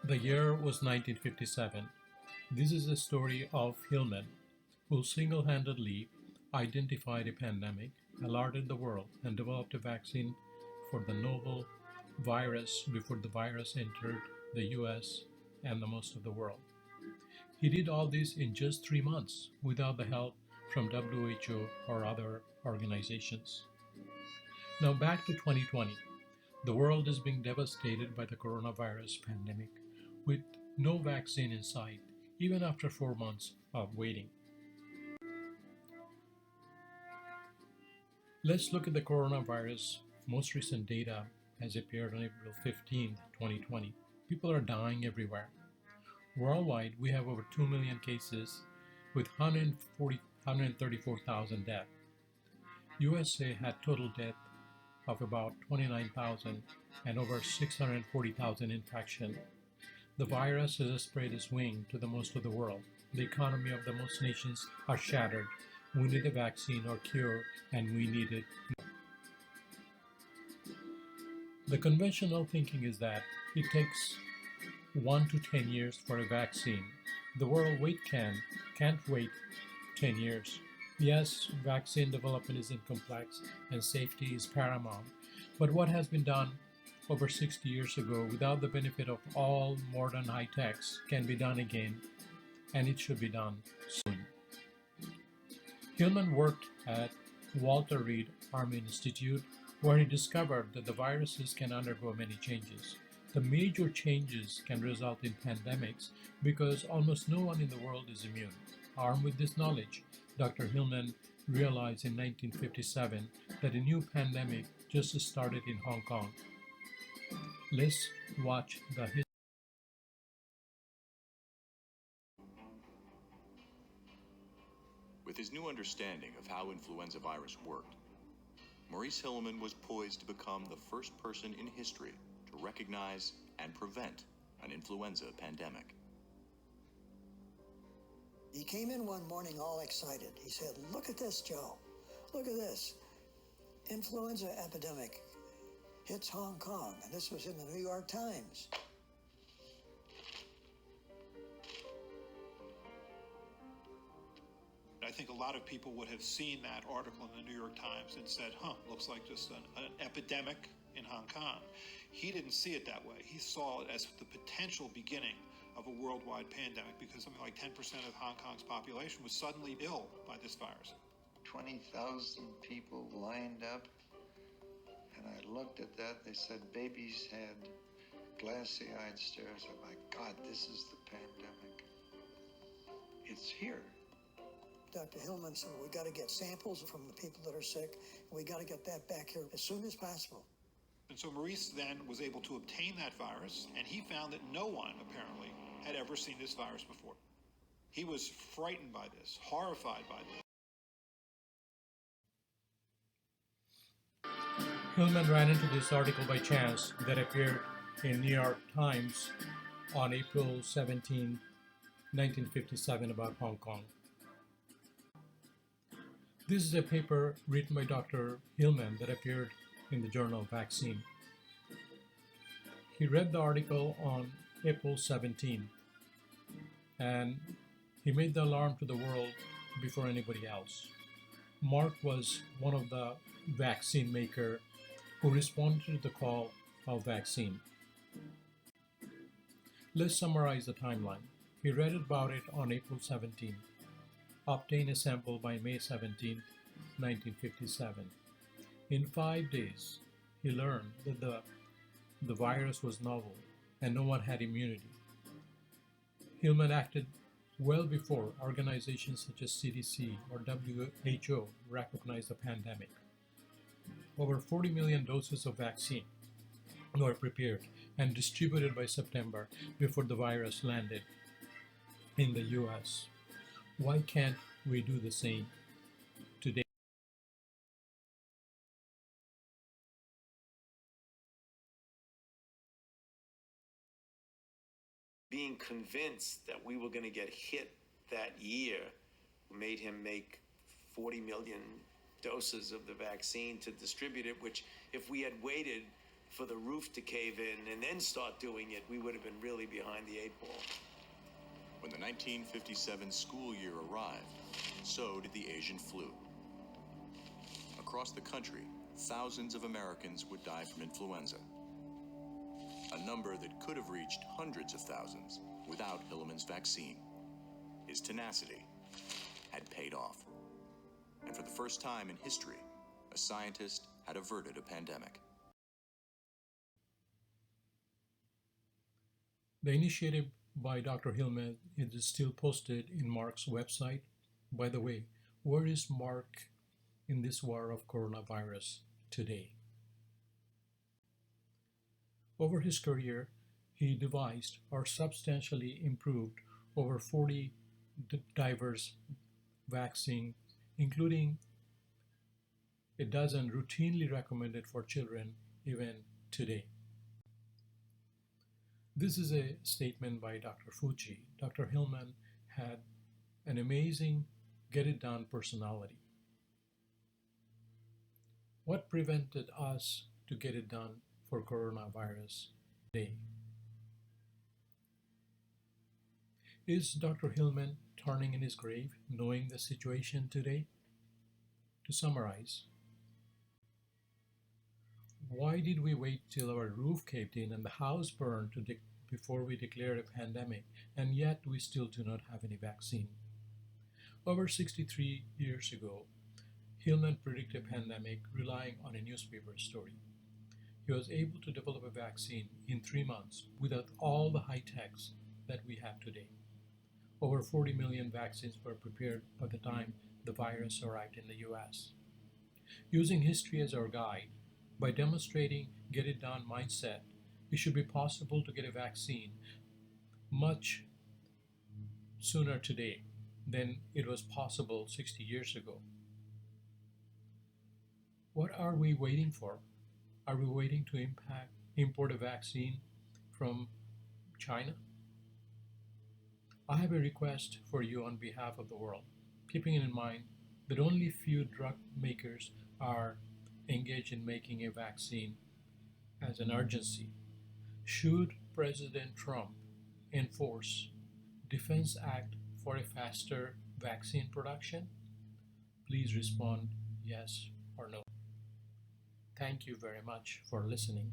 The year was 1957. This is the story of Hilleman, who single-handedly identified a pandemic, alerted the world, and developed a vaccine for the novel virus before the virus entered the US and the most of the world. He did all this in just 3 months without the help from WHO or other organizations. Now back to 2020. The world is being devastated by the coronavirus pandemic with no vaccine in sight, even after 4 months of waiting. Let's look at the coronavirus. Most recent data has appeared on April 15, 2020. People are dying everywhere. Worldwide, we have over 2 million cases with 134,000 deaths. USA had total death of about 29,000 and over 640,000 infections. The virus has spread its wing to the most of the world. The economy of the most nations are shattered. We need a vaccine or cure, and we need it. The conventional thinking is that it takes 1 to 10 years for a vaccine. The world can't wait 10 years. Yes, vaccine development is complex and safety is paramount. But what has been done over 60 years ago without the benefit of all modern high techs can be done again, and it should be done soon. Hilleman worked at Walter Reed Army Institute, where he discovered that the viruses can undergo many changes. The major changes can result in pandemics because almost no one in the world is immune. Armed with this knowledge, Dr. Hilleman realized in 1957 that a new pandemic just started in Hong Kong. Let's watch the history. With his new understanding of how influenza virus worked, Maurice Hilleman was poised to become the first person in history to recognize and prevent an influenza pandemic. He came in one morning all excited. He said, "Look at this, Joe. Look at this. Influenza epidemic hits Hong Kong." And this was in the New York Times. I think a lot of people would have seen that article in the New York Times and said, looks like just an epidemic in Hong Kong. He didn't see it that way. He saw it as the potential beginning of a worldwide pandemic because something like 10% of Hong Kong's population was suddenly ill by this virus. 20,000 people lined up, and I looked at that. They said babies had glassy-eyed stares. Oh my God, this is the pandemic. It's here. Dr. Hilleman said, "We got to get samples from the people that are sick. We got to get that back here as soon as possible." And so Maurice then was able to obtain that virus, and he found that no one, apparently, had ever seen this virus before. He was frightened by this, horrified by this. Hilleman ran into this article by chance that appeared in New York Times on April 17, 1957 about Hong Kong. This is a paper written by Dr. Hilleman that appeared in the journal Vaccine. He read the article on April 17 and he made the alarm to the world before anybody else. Mark was one of the vaccine maker who responded to the call of vaccine. Let's summarize the timeline. He read about it on April 17, obtained a sample by May 17, 1957. In 5 days, he learned that the virus was novel and no one had immunity. Hilleman acted well before organizations such as CDC or WHO recognized the pandemic. Over 40 million doses of vaccine were prepared and distributed by September before the virus landed in the US. Why can't we do the same today? Being convinced that we were going to get hit that year made him make 40 million doses of the vaccine to distribute it, which if we had waited for the roof to cave in and then start doing it, we would have been really behind the eight ball. When the 1957 school year arrived, so did the Asian flu. Across the country, thousands of Americans would die from influenza, a number that could have reached hundreds of thousands without Hilleman's vaccine. His tenacity had paid off. And for the first time in history, a scientist had averted a pandemic. The initiative by Dr. Hilleman is still posted in Mark's website. By the way, where is Mark in this war of coronavirus today? Over his career, he devised or substantially improved over 40 diverse vaccines, including a dozen routinely recommended for children even today. This is a statement by Dr. Fauci. Dr. Hilleman had an amazing get-it-done personality. What prevented us to get it done for coronavirus today? Is Dr. Hilleman turning in his grave knowing the situation today? To summarize, why did we wait till our roof caved in and the house burned before we declared a pandemic, and yet we still do not have any vaccine? Over 63 years ago, Hilleman predicted a pandemic relying on a newspaper story. He was able to develop a vaccine in 3 months without all the high techs that we have today. Over 40 million vaccines were prepared by the time the virus arrived in the US. Using history as our guide, by demonstrating get-it-done mindset, it should be possible to get a vaccine much sooner today than it was possible 60 years ago. What are we waiting for? Are we waiting to import a vaccine from China? I have a request for you on behalf of the world, keeping in mind that only few drug makers are engaged in making a vaccine as an urgency. Should President Trump enforce Defense Act for a faster vaccine production? Please respond yes or no. Thank you very much for listening.